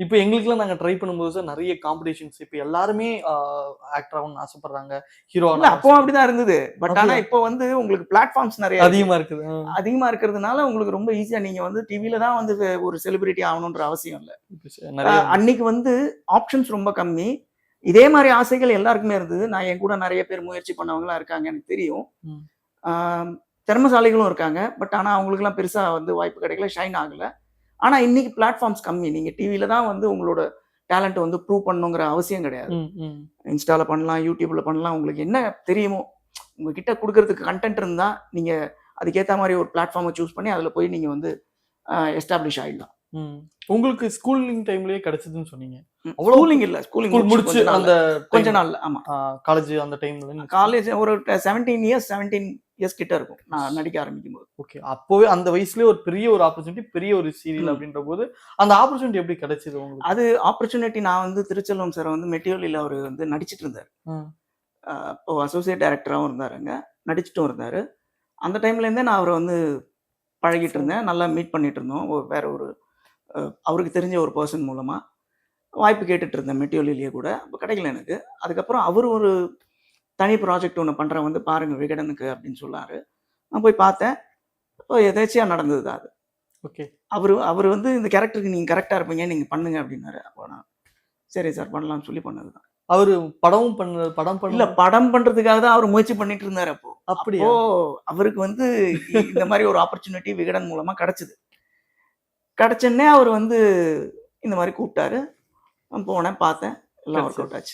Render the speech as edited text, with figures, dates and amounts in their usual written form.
இப்ப எங்களுக்கெல்லாம் நாங்க ட்ரை பண்ணும்போது சார் நெறைய காம்படிஷன்ஸ். இப்ப எல்லாருமே ஆக்டர் ஆகணும்னு ஆசைப்படுறாங்க. ஹீரோ இல்ல ஆகணும்னு அப்பவும் அப்படிதான் இருந்தது. பட் ஆனா அப்படியா? இப்போ வந்து உங்களுக்கு பிளாட்ஃபார்ம்ஸ் நெறைய இருக்கு. அதிகமா இருக்குது. அதிகமா இருக்கிறதுனால உங்களுக்கு ரொம்ப ஈஸியா நீங்க வந்து டிவில தான் வந்து ஒரு செலிபிரிட்டி ஆகணுன்ற அவசியம் இல்ல. நெறைய அன்னைக்கு வந்து ஆப்ஷன்ஸ் ரொம்ப கம்மி. இதே மாரி ஆசைகள் எல்லாருக்குமே இருந்தது. நான் என் கூட நெறைய பேர் முயற்சி பண்ணவங்கலாம் இருக்காங்க எனக்கு தெரியும். ம். ஆ திறமைசாலிகளும் இருக்காங்க. பட் ஆனா அவங்களுக்கெல்லாம் பெருசா வந்து வாய்ப்பு கிடைக்கல. ஷைன் ஆகல. ஆனா இன்னைக்கு பிளாட்ஃபார்ம்ஸ் கம்மி. நீங்க டிவில தான் வந்து உங்களோட டேலண்ட் வந்து ப்ரூவ் பண்ணணுங்கிற அவசியம் கிடையாது. ம், ம். இன்ஸ்டால பண்ணலாம், யூடியூப்ல பண்ணலாம். உங்களுக்கு என்ன தெரியுமோ, உங்ககிட்ட குடுக்கறதுக்கு கன்டென்ட் இருந்தா, நீங்க அதுக்கேத்த மாரி ஒரு பிளாட்ஃபார்ம சூஸ் பண்ணி அதுல போய் நீங்க வந்து எஸ்டாப்லிஷ் ஆயிடலாம். ம். உங்களுக்கு ஸ்கூலிங் டைம்லயே கிடைச்சதுன்னு சொன்னீங்க. அவ்வளோ ஸ்கூலிங் இல்ல. ஸ்கூலிங் முடிச்சு அந்த கொஞ்ச நாள்ல. ஆமா. காலேஜ் அந்த டைம்ல காலேஜ் ஒரு 17 இயர்ஸ் கிட்ட இருக்கும். நான் நடிக்க ஆரம்பிக்கும்போது. ஓகே. அப்பவே அந்த வயசுலயே ஒரு பெரிய ஒரு ஆப்பர்ச்சுனிட்டி, பெரிய ஒரு சீரியல் அப்படின்றபோது, அந்த ஆப்பர்ச்சுனிட்டி எப்படி கிடைச்சது உங்களுக்கு? அது ஆப்பர்ச்சுனிட்டி நான் வந்து திருச்செல்வம் சார் வந்து மெட்டியோலில அவரு வந்து நடிச்சிட்டு இருந்தாரு. அப்போ அசோசியேட் டைரக்டராவும் இருந்தாருங்க. நடிச்சுட்டும் இருந்தாரு. அந்த டைம்ல இருந்தே நான் அவர வந்து பழகிட்டு இருந்தேன். நல்லா மீட் பண்ணிட்டு இருந்தோம். வேற ஒரு அவருக்கு தெரிஞ்ச ஒரு பெர்சன் மூலமா. வாய்ப்பு கேட்டுட்டு இருந்தேன் மெட்டியோலிலேயே கூட. அப்ப கிடைக்கல எனக்கு. அதுக்கப்புறம் அவரு ஒரு தனி ப்ராஜெக்ட் ஒண்ணு பண்றேன் வந்து பாருங்க விகடனுக்கு அப்படின்னு சொன்னாரு. நான் போய் பார்த்தேன். அப்போ எதேர்ச்சியா நடந்தது தான் அது. ஓகே. அவரு வந்து இந்த கேரக்டருக்கு நீங்க கரெக்ட்டா இருப்பீங்க. நீங்க பண்ணுங்க அப்படின்னாரு. அப்போ நான் சரி சார் பண்ணலாம்னு சொல்லி பண்ணது தான். அவரு படம் இல்ல படம் பண்றதுக்காக தான் அவரு முயற்சி பண்ணிட்டு இருந்தாரு அப்போ. அப்படியா? அப்போ அவருக்கு வந்து இந்த மாரி ஒரு ஆப்பர்ச்சுனிட்டி விகடன் மூலமா கிடைச்சது. கிடைச்சோனே அவரு வந்து இந்த மாரி கூப்பிட்டாரு. நான் போனேன், பார்த்தேன். எல்லாம் ஒர்க் அவுட் ஆச்சு.